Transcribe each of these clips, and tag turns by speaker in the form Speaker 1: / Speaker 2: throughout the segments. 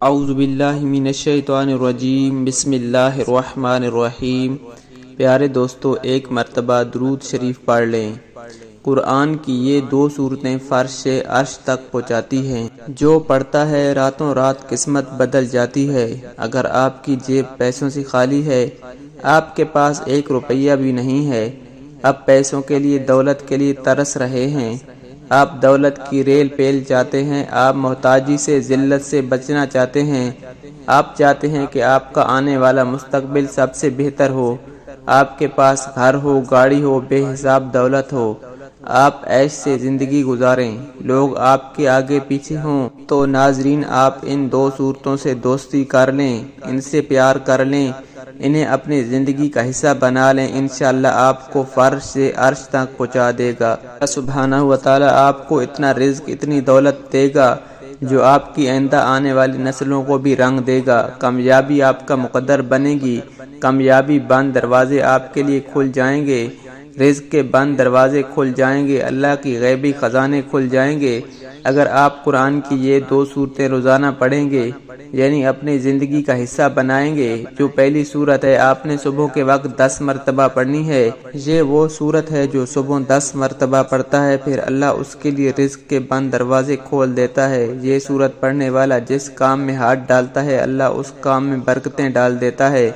Speaker 1: اعوذ باللہ من الشیطان الرجیم، بسم اللہ الرحمن الرحیم۔ پیارے دوستو، ایک مرتبہ درود شریف پڑھ لیں۔ قرآن کی یہ دو صورتیں فرش سے عرش تک پہنچاتی ہیں۔ جو پڑھتا ہے راتوں رات قسمت بدل جاتی ہے۔ اگر آپ کی جیب پیسوں سے خالی ہے، آپ کے پاس ایک روپیہ بھی نہیں ہے، اب پیسوں کے لیے، دولت کے لیے ترس رہے ہیں، آپ دولت کی ریل پیل چاہتے ہیں، آپ محتاجی سے، ذلت سے بچنا چاہتے ہیں، آپ چاہتے ہیں کہ آپ کا آنے والا مستقبل سب سے بہتر ہو، آپ کے پاس گھر ہو، گاڑی ہو، بے حساب دولت ہو، آپ عیش سے زندگی گزاریں، لوگ آپ کے آگے پیچھے ہوں، تو ناظرین آپ ان دو صورتوں سے دوستی کر لیں، ان سے پیار کر لیں، انہیں اپنی زندگی کا حصہ بنا لیں، انشاءاللہ آپ کو فرش سے عرش تک پہنچا دے گا۔ اللہ سبحانہ وتعالی آپ کو اتنا رزق، اتنی دولت دے گا جو آپ کی آئندہ آنے والی نسلوں کو بھی رنگ دے گا۔ کامیابی آپ کا مقدر بنے گی، کامیابی بند دروازے آپ کے لیے کھل جائیں گے، رزق کے بند دروازے کھل جائیں گے، اللہ کی غیبی خزانے کھل جائیں گے۔ اگر آپ قرآن کی یہ دو صورتیں روزانہ پڑھیں گے، یعنی اپنی زندگی کا حصہ بنائیں گے، جو پہلی صورت ہے آپ نے صبح کے وقت 10 مرتبہ پڑھنی ہے، یہ وہ صورت ہے جو صبح 10 مرتبہ پڑھتا ہے، پھر اللہ اس کے لیے رزق کے بند دروازے کھول دیتا ہے۔ یہ صورت پڑھنے والا جس کام میں ہاتھ ڈالتا ہے، اللہ اس کام میں برکتیں ڈال دیتا ہے،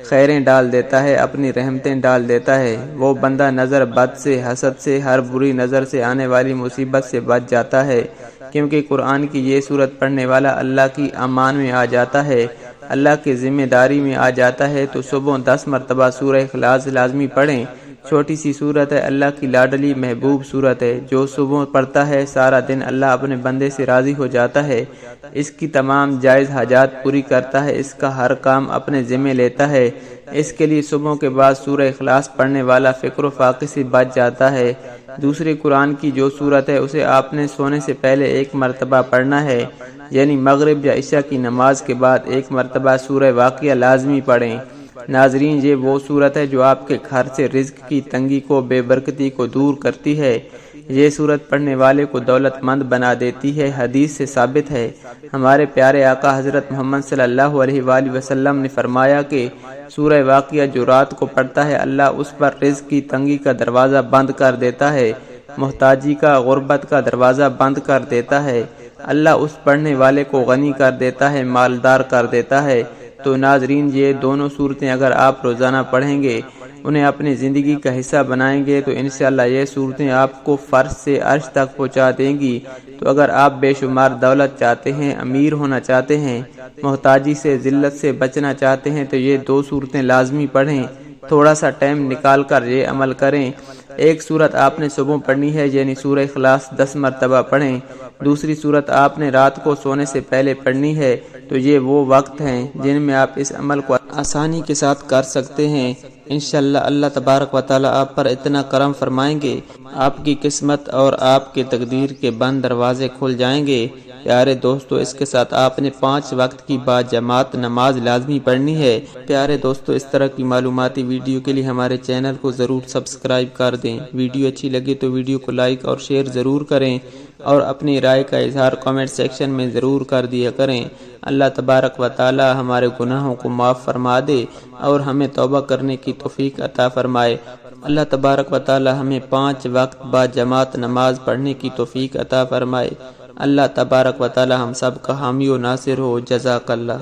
Speaker 1: خیریں ڈال دیتا ہے، اپنی رحمتیں ڈال دیتا ہے۔ وہ بندہ نظر بد سے، حسد سے، ہر بری نظر سے آنے والی مصیبت سے بچ جاتا ہے، کیونکہ قرآن کی یہ صورت پڑھنے والا اللہ کی امان میں آ جاتا ہے، اللہ کی ذمہ داری میں آ جاتا ہے۔ تو صبح 10 مرتبہ سورہ اخلاص لازمی پڑھیں۔ چھوٹی سی صورت ہے، اللہ کی لاڈلی محبوب صورت ہے، جو صبح پڑھتا ہے سارا دن اللہ اپنے بندے سے راضی ہو جاتا ہے، اس کی تمام جائز حاجات پوری کرتا ہے، اس کا ہر کام اپنے ذمہ لیتا ہے۔ اس کے لیے صبح کے بعد سورہ اخلاص پڑھنے والا فکر و فاقے سے بچ جاتا ہے۔ دوسری قرآن کی جو صورت ہے اسے آپ نے سونے سے پہلے 1 مرتبہ پڑھنا ہے، یعنی مغرب یا عشاء کی نماز کے بعد 1 مرتبہ سورہ واقعہ لازمی پڑھیں۔ ناظرین یہ وہ صورت ہے جو آپ کے گھر سے رزق کی تنگی کو، بے برکتی کو دور کرتی ہے۔ یہ صورت پڑھنے والے کو دولت مند بنا دیتی ہے، حدیث سے ثابت ہے۔ ہمارے پیارے آقا حضرت محمد صلی اللہ علیہ وآلہ وسلم نے فرمایا کہ سورہ واقعہ جو رات کو پڑھتا ہے، اللہ اس پر رزق کی تنگی کا دروازہ بند کر دیتا ہے، محتاجی کا، غربت کا دروازہ بند کر دیتا ہے، اللہ اس پڑھنے والے کو غنی کر دیتا ہے، مالدار کر دیتا ہے۔ تو ناظرین یہ دونوں صورتیں اگر آپ روزانہ پڑھیں گے، انہیں اپنی زندگی کا حصہ بنائیں گے، تو انشاءاللہ یہ صورتیں آپ کو فرش سے عرش تک پہنچا دیں گی۔ تو اگر آپ بے شمار دولت چاہتے ہیں، امیر ہونا چاہتے ہیں، محتاجی سے، ذلت سے بچنا چاہتے ہیں، تو یہ دو صورتیں لازمی پڑھیں۔ تھوڑا سا ٹائم نکال کر یہ عمل کریں۔ ایک صورت آپ نے صبح پڑھنی ہے، یعنی سورہ اخلاص 10 مرتبہ پڑھیں۔ دوسری صورت آپ نے رات کو سونے سے پہلے پڑھنی ہے۔ تو یہ وہ وقت ہیں جن میں آپ اس عمل کو آسانی کے ساتھ کر سکتے ہیں۔ انشاءاللہ اللہ تبارک و تعالی آپ پر اتنا کرم فرمائیں گے، آپ کی قسمت اور آپ کے تقدیر کے بند دروازے کھل جائیں گے۔ پیارے دوستو، اس کے ساتھ آپ نے 5 وقت کی باجماعت نماز لازمی پڑھنی ہے۔ پیارے دوستو، اس طرح کی معلوماتی ویڈیو کے لیے ہمارے چینل کو ضرور سبسکرائب کر دیں۔ ویڈیو اچھی لگے تو ویڈیو کو لائک اور شیئر ضرور کریں، اور اپنی رائے کا اظہار کامنٹ سیکشن میں ضرور کر دیا کریں۔ اللہ تبارک و تعالی ہمارے گناہوں کو معاف فرما دے اور ہمیں توبہ کرنے کی توفیق عطا فرمائے۔ اللہ تبارک و تعالی ہمیں 5 وقت باجماعت نماز پڑھنے کی توفیق عطا فرمائے۔ اللہ تبارک و تعالی ہم سب کا حامی و ناصر ہو۔ جزاک اللہ۔